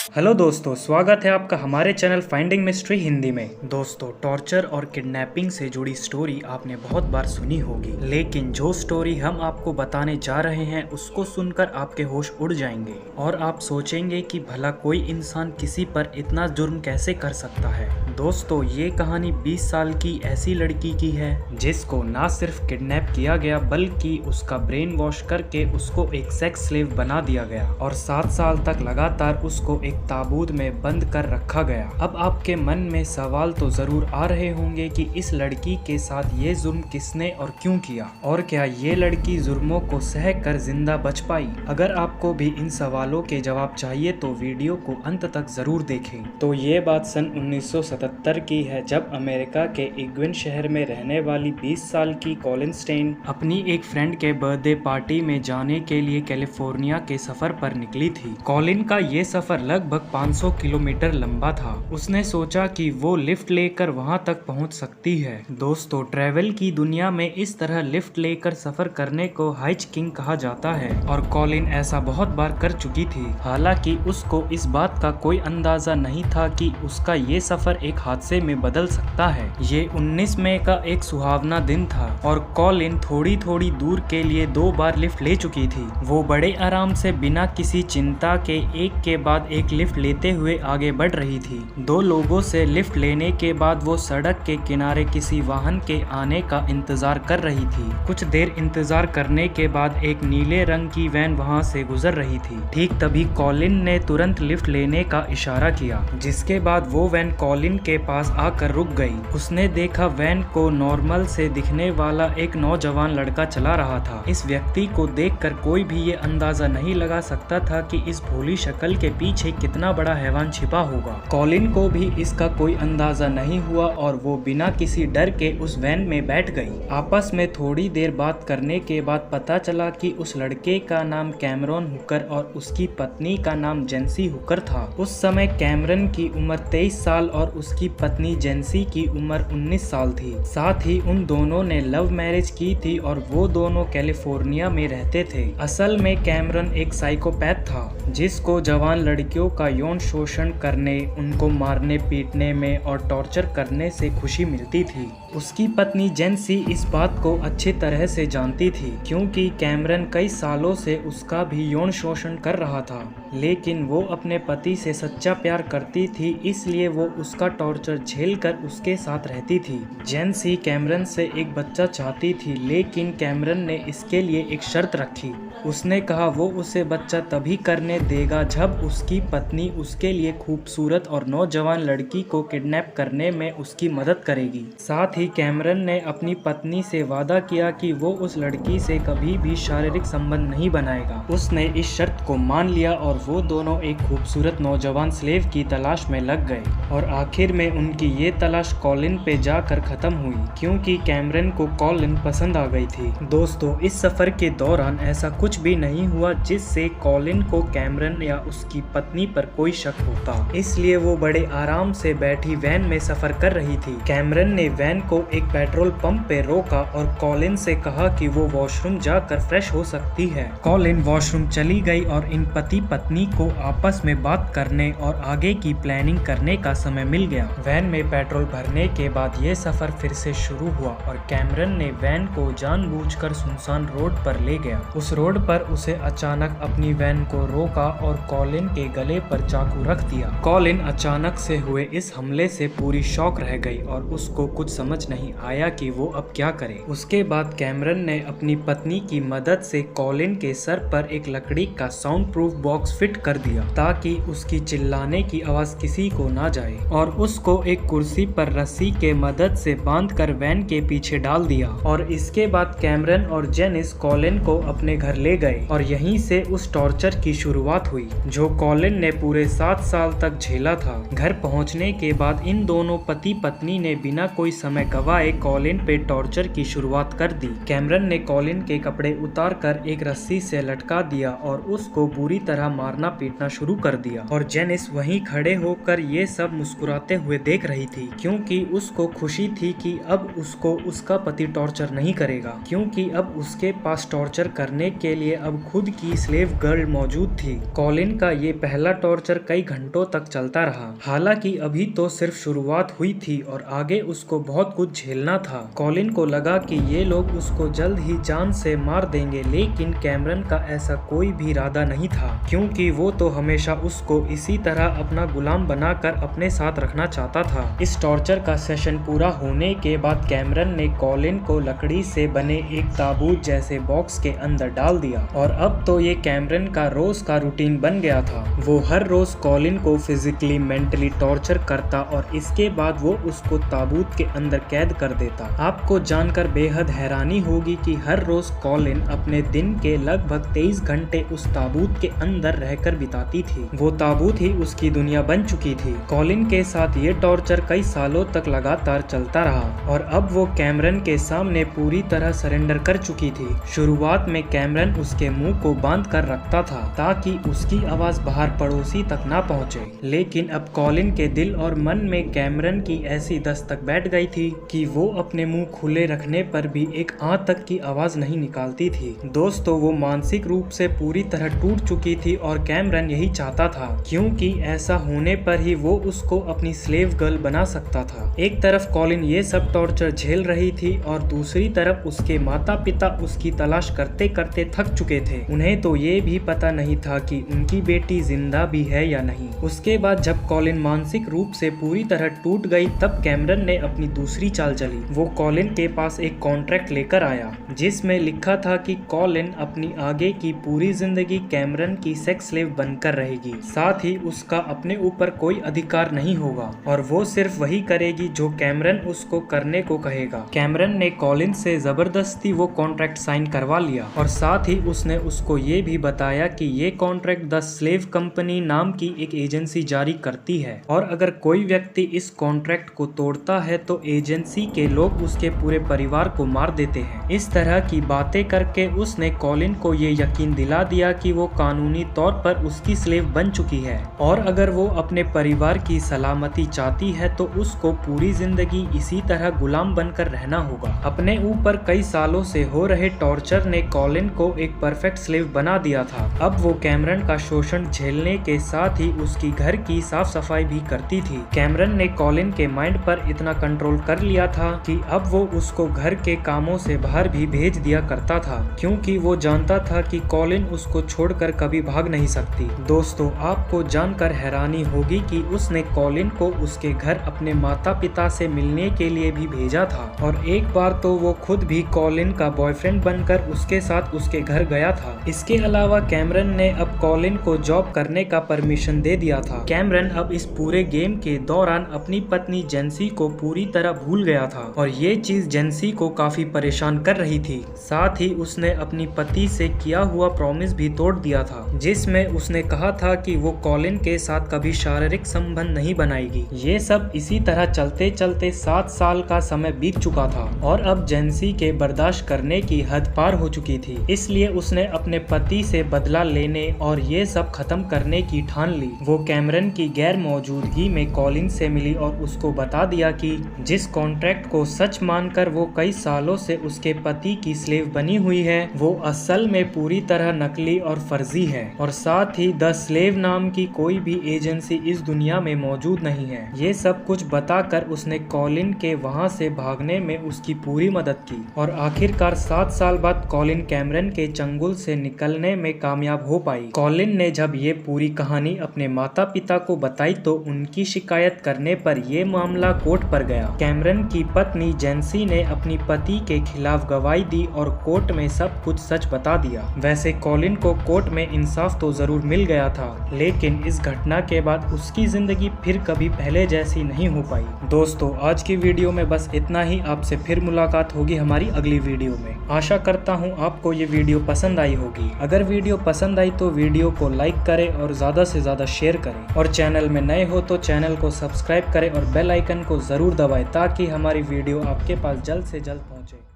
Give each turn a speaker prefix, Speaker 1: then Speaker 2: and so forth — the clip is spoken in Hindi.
Speaker 1: हेलो दोस्तों, स्वागत है आपका हमारे चैनल फाइंडिंग मिस्ट्री हिंदी में। दोस्तों, टॉर्चर और किडनैपिंग से जुड़ी स्टोरी आपने बहुत बार सुनी होगी, लेकिन जो स्टोरी हम आपको बताने जा रहे हैं उसको सुनकर आपके होश उड़ जाएंगे और आप सोचेंगे कि भला कोई इंसान किसी पर इतना जुर्म कैसे कर सकता है। दोस्तों, ये कहानी 20 साल की ऐसी लड़की की है जिसको ना सिर्फ किडनैप किया गया बल्कि उसका ब्रेन वॉश करके उसको एक सेक्स स्लेव बना दिया गया और 7 साल तक लगातार उसको एक ताबूत में बंद कर रखा गया। अब आपके मन में सवाल तो जरूर आ रहे होंगे कि इस लड़की के साथ ये जुर्म किसने और क्यों किया, और क्या ये लड़की जुर्मों को सह कर जिंदा बच पाई। अगर आपको भी इन सवालों के जवाब चाहिए तो वीडियो को अंत तक जरूर देखें। तो ये बात सन 1977 की है, जब अमेरिका के इग्विन शहर में रहने वाली 20 साल की कॉलिन स्टेन अपनी एक फ्रेंड के बर्थडे पार्टी में जाने के लिए कैलिफोर्निया के सफर पर निकली थी। कॉलिन का ये सफर लगभग 500 किलोमीटर लंबा था। उसने सोचा कि वो लिफ्ट लेकर वहां तक पहुंच सकती है। दोस्तों, ट्रैवल की दुनिया में इस तरह लिफ्ट लेकर सफर करने को हाइजकिंग कहा जाता है और कॉलिन ऐसा बहुत बार कर चुकी थी। हालांकि उसको इस बात का कोई अंदाजा नहीं था कि उसका ये सफर एक हादसे में बदल सकता है। ये 19 मई का एक सुहावना दिन था और कॉलिन थोड़ी थोड़ी दूर के लिए 2 बार लिफ्ट ले चुकी थी। वो बड़े आराम से बिना किसी चिंता के एक के बाद एक लिफ्ट लेते हुए आगे बढ़ रही थी। 2 लोगों से लिफ्ट लेने के बाद वो सड़क के किनारे किसी वाहन के आने का इंतजार कर रही थी। कुछ देर इंतजार करने के बाद एक नीले रंग की वैन वहां से गुजर रही थी। ठीक तभी कॉलिन ने तुरंत लिफ्ट लेने का इशारा किया, जिसके बाद वो वैन कॉलिन के पास आकर रुक गई। उसने देखा वैन को नॉर्मल से दिखने वाला एक नौजवान लड़का चला रहा था। इस व्यक्ति को देखकर कोई भी ये अंदाजा नहीं लगा सकता था कि इस भोली शक्ल के पीछे कितना बड़ा हैवान छिपा होगा। कॉलिन को भी इसका कोई अंदाजा नहीं हुआ और वो बिना किसी डर के उस वैन में बैठ गई। आपस में थोड़ी देर बात करने के बाद पता चला कि उस लड़के का नाम कैमरन हुकर और उसकी पत्नी का नाम जेंसी हुकर था। उस समय कैमरन की उम्र 23 साल और उसकी पत्नी जेंसी की उम्र 19 साल थी। साथ ही उन दोनों ने लव मैरिज की थी और वो दोनों कैलिफोर्निया में रहते थे। असल में कैमरन एक साइकोपैथ था जिसको जवान लड़कियों का यौन शोषण करने, उनको मारने पीटने में और टॉर्चर करने से खुशी मिलती थी। उसकी पत्नी जेंसी इस बात को अच्छी तरह से जानती थी, क्योंकि कैमरन कई सालों से उसका भी यौन शोषण कर रहा था, लेकिन वो अपने पति से सच्चा प्यार करती थी, इसलिए वो उसका टॉर्चर झेलकर उसके साथ रहती थी। जेंसी कैमरन से एक बच्चा चाहती थी, लेकिन कैमरन ने इसके लिए एक शर्त रखी। उसने कहा वो उसे बच्चा तभी करने देगा जब उसकी पत्नी उसके लिए खूबसूरत और नौजवान लड़की को किडनैप करने में उसकी मदद करेगी। साथ ही कैमरन ने अपनी पत्नी से वादा किया कि वो उस लड़की से कभी भी शारीरिक संबंध नहीं बनाएगा। उसने इस शर्त को मान लिया और वो दोनों एक खूबसूरत नौजवान स्लेव की तलाश में लग गए और आखिर में उनकी ये तलाश कॉलिन पे जाकर खत्म हुई, क्योंकि कैमरन को कॉलिन पसंद आ गई थी। दोस्तों, इस सफर के दौरान ऐसा कुछ भी नहीं हुआ जिससे कॉलिन को कैमरन या उसकी पत्नी पर कोई शक होता, इसलिए वो बड़े आराम से बैठी वैन में सफर कर रही थी। कैमरन ने वैन को एक पेट्रोल पंप पे रोका और कॉलिन से कहा कि वो वॉशरूम जाकर फ्रेश हो सकती है। कॉलिन वॉशरूम चली गई और इन पति पत्नी को आपस में बात करने और आगे की प्लानिंग करने का समय मिल गया। वैन में पेट्रोल भरने के बाद ये सफर फिर से शुरू हुआ और कैमरन ने वैन को जानबूझकर सुनसान रोड पर ले गया। उस रोड पर उसे अचानक अपनी वैन को रोका और कॉलिन के गले पर चाकू रख दिया। कॉलिन अचानक से हुए इस हमले से पूरी शॉक रह गई और उसको कुछ समझ नहीं आया कि वो अब क्या करे। उसके बाद कैमरन ने अपनी पत्नी की मदद से कॉलिन के सर पर एक लकड़ी का साउंड प्रूफ बॉक्स फिट कर दिया ताकि उसकी चिल्लाने की आवाज किसी को ना जाए, और उसको एक कुर्सी पर रस्सी के मदद से बांधकर वैन के पीछे डाल दिया। और इसके बाद कैमरन और जेनिस कॉलिन को अपने घर ले गए और यहीं से उस टॉर्चर की शुरुआत हुई जो कॉलिन ने पूरे 7 साल तक झेला था। घर पहुंचने के बाद इन दोनों पति पत्नी ने बिना कोई समय गवाए कॉलिन पे टॉर्चर की शुरुआत कर दी। कैमरन ने कॉलिन के कपड़े उतारकर एक रस्सी से लटका दिया और उसको बुरी तरह मारना पीटना शुरू कर दिया, और जेनिस वहीं खड़े होकर ये सब मुस्कुराते हुए देख रही थी, क्योंकि उसको खुशी थी कि अब उसको उसका पति टॉर्चर नहीं करेगा, क्योंकि अब उसके पास टॉर्चर करने के लिए अब खुद की स्लेव गर्ल मौजूद थी। कॉलिन का ये पहला टॉर्चर कई घंटों तक चलता रहा। हालांकि अभी तो सिर्फ शुरुआत हुई थी और आगे उसको बहुत कुछ झेलना था। कॉलिन को लगा कि ये लोग उसको जल्द ही जान से मार देंगे, लेकिन कैमरन का ऐसा कोई भी इरादा नहीं था, क्योंकि वो तो हमेशा उसको इसी तरह अपना गुलाम बनाकर अपने साथ रखना चाहता था। इस टॉर्चर का सेशन पूरा होने के बाद कैमरन ने कॉलिन को लकड़ी से बने एक ताबूत जैसे बॉक्स के अंदर डाल दिया और अब तो ये कैमरन का रोज का रूटीन बन गया था। वो हर रोज कॉलिन को फिजिकली मेंटली टॉर्चर करता और इसके बाद वो उसको ताबूत के अंदर कैद कर देता। आपको जानकर बेहद हैरानी होगी कि हर रोज कॉलिन अपने दिन के लगभग 23 घंटे उस ताबूत के अंदर रहकर बिताती थी। वो ताबूत ही उसकी दुनिया बन चुकी थी। कॉलिन के साथ ये टॉर्चर कई सालों तक लगातार चलता रहा और अब वो कैमरन के सामने पूरी तरह सरेंडर कर चुकी थी। शुरुआत में कैमरन उसके मुंह को बांध कर रखता था ताकि उसकी आवाज बाहर पड़ोसी तक ना पहुंचे, लेकिन अब कॉलिन के दिल और मन में कैमरन की ऐसी दस्तक बैठ गई थी कि वो अपने मुंह खुले रखने पर भी एक आ तक की आवाज नहीं निकालती थी। दोस्तों, वो मानसिक रूप से पूरी तरह टूट चुकी थी और कैमरन यही चाहता था, क्योंकि ऐसा होने पर ही वो उसको अपनी स्लेव गर्ल बना सकता था। एक तरफ कॉलिन ये सब टॉर्चर झेल रही थी और दूसरी तरफ उसके माता पिता उसकी तलाश करते करते थक चुके थे। उन्हें तो ये भी पता नहीं था कि उनकी बेटी जिंदा भी है या नहीं। उसके बाद जब कॉलिन मानसिक रूप से पूरी तरह टूट गई, तब कैमरन ने अपनी दूसरी चाल चली। वो कॉलिन के पास एक कॉन्ट्रैक्ट लेकर आया जिसमें लिखा था कि कॉलिन अपनी आगे की पूरी जिंदगी कैमरन की सेक्स स्लेव बनकर रहेगी, साथ ही उसका अपने ऊपर कोई अधिकार नहीं होगा और वो सिर्फ वही करेगी जो कैमरन उसको करने को कहेगा। कैमरन ने कॉलिन से जबरदस्ती वो कॉन्ट्रैक्ट साइन करवा लिया और साथ ही उसने उसको ये भी बताया कि ये कॉन्ट्रैक्ट द स्लेव कंपनी नाम की एक एजेंसी जारी करती है और अगर कोई व्यक्ति इस कॉन्ट्रैक्ट को तोड़ता है तो एजेंसी के लोग उसके पूरे परिवार को मार देते हैं। इस तरह की बातें करके उसने कॉलिन को ये यकीन दिला दिया कि वो कानूनी तौर पर उसकी स्लेव बन चुकी है और अगर वो अपने परिवार की सलामती चाहती है तो उसको पूरी जिंदगी इसी तरह गुलाम बनकर रहना होगा। अपने ऊपर कई सालों से हो रहे टॉर्चर ने कॉलिन को एक परफेक्ट स्लेव बना दिया था। अब वो कैमरन का शोषण झेलने के साथ ही उसकी घर की साफ सफाई भी करती थी। कैमरन ने कॉलिन के माइंड पर इतना कंट्रोल कर लिया था कि अब वो उसको घर के कामों से बाहर भी भेज दिया करता था, क्योंकि वो जानता था कि कॉलिन उसको छोड़कर कभी भाग नहीं सकती। दोस्तों, आपको जानकर हैरानी होगी कि उसने कॉलिन को उसके घर अपने माता पिता से मिलने के लिए भी भेजा था और एक बार तो वो खुद भी कॉलिन का बॉयफ्रेंड बनकर उसके साथ उसके घर गया था। इसके अलावा कैमरन ने अब कॉलिन को जॉब करने का परमिशन दे दिया था। कैमरन अब इस पूरे गेम के दौरान अपनी पत्नी जेंसी को पूरी तरह भूल गया था और ये चीज जेंसी को काफी परेशान कर रही थी। साथ ही उसने अपनी पति से किया हुआ प्रॉमिस भी तोड़ दिया था, जिसमें उसने कहा था कि वो कॉलिन के साथ कभी शारीरिक संबंध नहीं बनाएगी। ये सब इसी तरह चलते चलते 7 साल का समय बीत चुका था और अब जेंसी के बर्दाश्त करने की हद पार हो चुकी थी। इसलिए उसने अपने पति से बदला लेने और ये सब खत्म करने की ठान ली। वो कैमरन की गैर मौजूदगी में कॉलिन से मिली और उसको बता दिया कि जिस कॉन्ट्रैक्ट को सच मानकर वो कई सालों से उसके पति की स्लेव बनी हुई है, वो असल में पूरी तरह नकली और फर्जी है और साथ ही द स्लेव नाम की कोई भी एजेंसी इस दुनिया में मौजूद नहीं है। ये सब कुछ बताकर उसने कॉलिन के वहाँ से भागने में उसकी पूरी मदद की और आखिरकार 7 साल बाद कॉलिन कैमरन के चंगुल से निकलने में कामयाब हो पाई। कॉलिन ने जब ये पूरी कहानी अपने माता पिता को बताई तो उनकी शिकायत करने पर यह मामला कोर्ट पर गया। कैमरन की पत्नी जेंसी ने अपनी पति के खिलाफ गवाही दी और कोर्ट में सब कुछ सच बता दिया। वैसे कॉलिन को कोर्ट में इंसाफ तो जरूर मिल गया था, लेकिन इस घटना के बाद उसकी जिंदगी फिर कभी पहले जैसी नहीं हो पाई। दोस्तों, आज की वीडियो में बस इतना ही। आपसे फिर मुलाकात होगी हमारी अगली वीडियो में। आशा करता हूँ आपको ये वीडियो पसंद आई होगी। अगर वीडियो पसंद आई तो वीडियो को लाइक करें और ज्यादा से ज्यादा शेयर करें और चैनल में नए हो तो चैनल को सब्सक्राइब करें और बेल आइकन को जरूर दबाएं ताकि हमारी वीडियो आपके पास जल्द से जल्द पहुंचे।